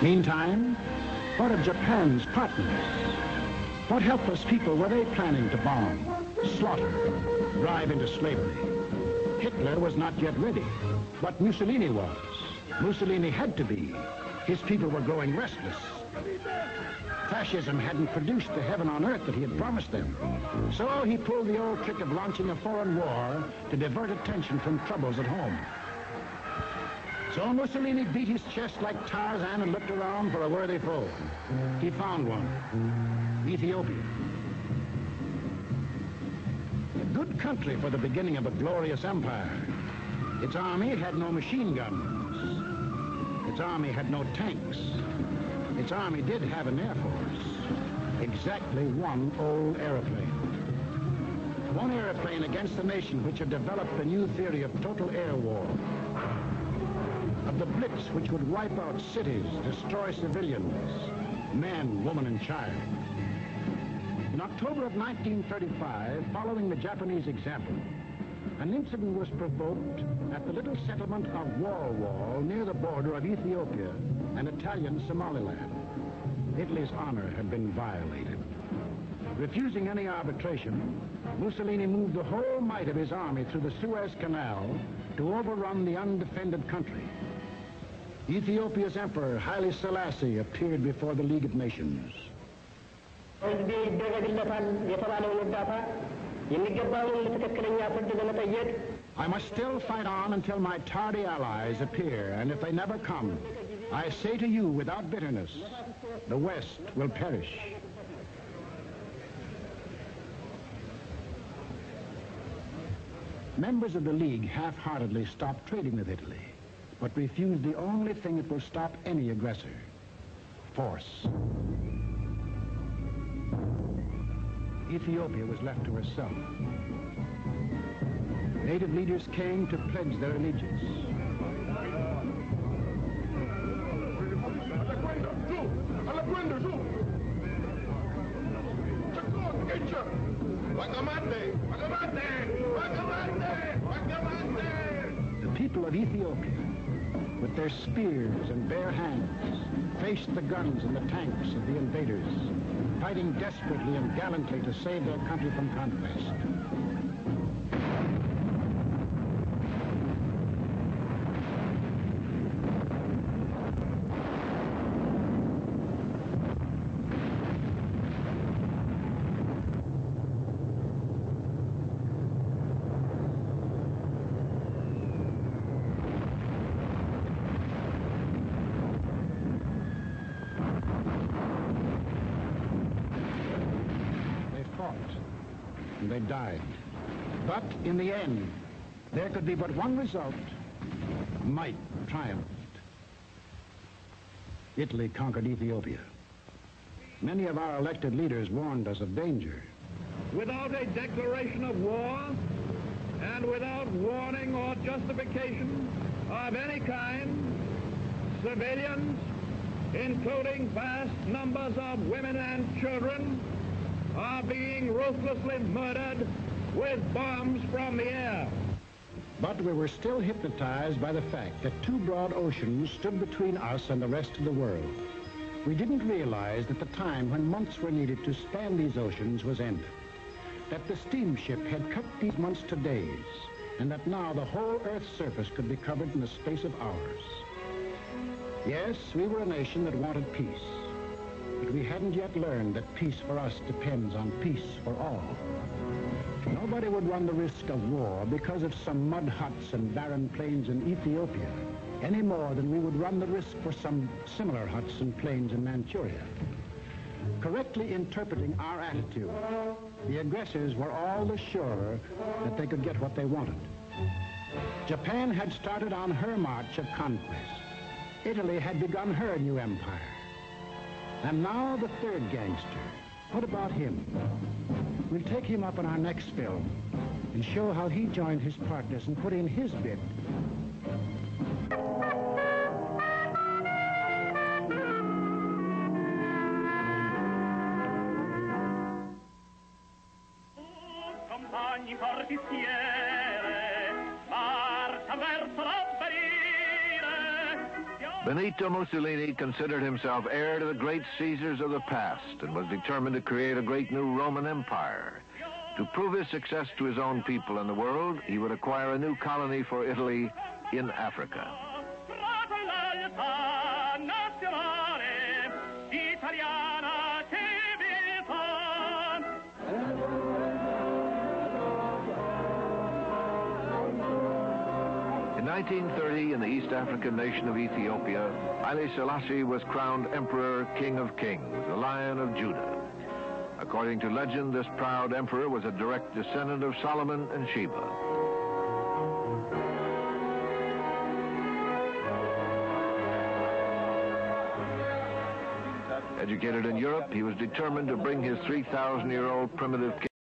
Meantime, what of Japan's partners? What helpless people were they planning to bomb, slaughter, drive into slavery? Hitler was not yet ready, but Mussolini was. Mussolini had to be. His people were growing restless. Fascism hadn't produced the heaven on earth that he had promised them. So he pulled the old trick of launching a foreign war to divert attention from troubles at home. So Mussolini beat his chest like Tarzan and looked around for a worthy foe. He found one, Ethiopia. A good country for the beginning of a glorious empire. Its army had no machine guns. Its army had no tanks. Its army did have an air force. Exactly one old airplane. One airplane against the nation which had developed a new theory of total air war. Of the blitz which would wipe out cities, destroy civilians, men, woman, and child. In October of 1935, following the Japanese example, an incident was provoked at the little settlement of Wall near the border of Ethiopia and Italian Somaliland. Italy's honor had been violated. Refusing any arbitration, Mussolini moved the whole might of his army through the Suez Canal to overrun the undefended country. Ethiopia's emperor, Haile Selassie, appeared before the League of Nations. I must still fight on until my tardy allies appear, and if they never come, I say to you without bitterness, the West will perish. Members of the League half-heartedly stopped trading with Italy, but refused the only thing that will stop any aggressor: force. Ethiopia was left to herself. Native leaders came to pledge their allegiance. The people of Ethiopia, with their spears and bare hands, faced the guns and the tanks of the invaders, fighting desperately and gallantly to save their country from conquest. And they died. But in the end, there could be but one result: might triumphed. Italy conquered Ethiopia. Many of our elected leaders warned us of danger. Without a declaration of war, and without warning or justification of any kind, civilians, including vast numbers of women and children, are being ruthlessly murdered with bombs from the air. But we were still hypnotized by the fact that two broad oceans stood between us and the rest of the world. We didn't realize that the time when months were needed to span these oceans was ended, that the steamship had cut these months to days, and that now the whole Earth's surface could be covered in the space of hours. Yes, we were a nation that wanted peace. But we hadn't yet learned that peace for us depends on peace for all. Nobody would run the risk of war because of some mud huts and barren plains in Ethiopia, any more than we would run the risk for some similar huts and plains in Manchuria. Correctly interpreting our attitude, the aggressors were all the surer that they could get what they wanted. Japan had started on her march of conquest. Italy had begun her new empire. And now the third gangster. What about him? We'll take him up in our next film and show how he joined his partners and put in his bit. Compagni fortistiere, marcia verso l'avvenire. Benito Mussolini considered himself heir to the great Caesars of the past and was determined to create a great new Roman Empire. To prove his success to his own people and the world, he would acquire a new colony for Italy in Africa. In 1930, in the East African nation of Ethiopia, Haile Selassie was crowned Emperor, King of Kings, the Lion of Judah. According to legend, this proud emperor was a direct descendant of Solomon and Sheba. Educated in Europe, he was determined to bring his 3,000-year-old primitive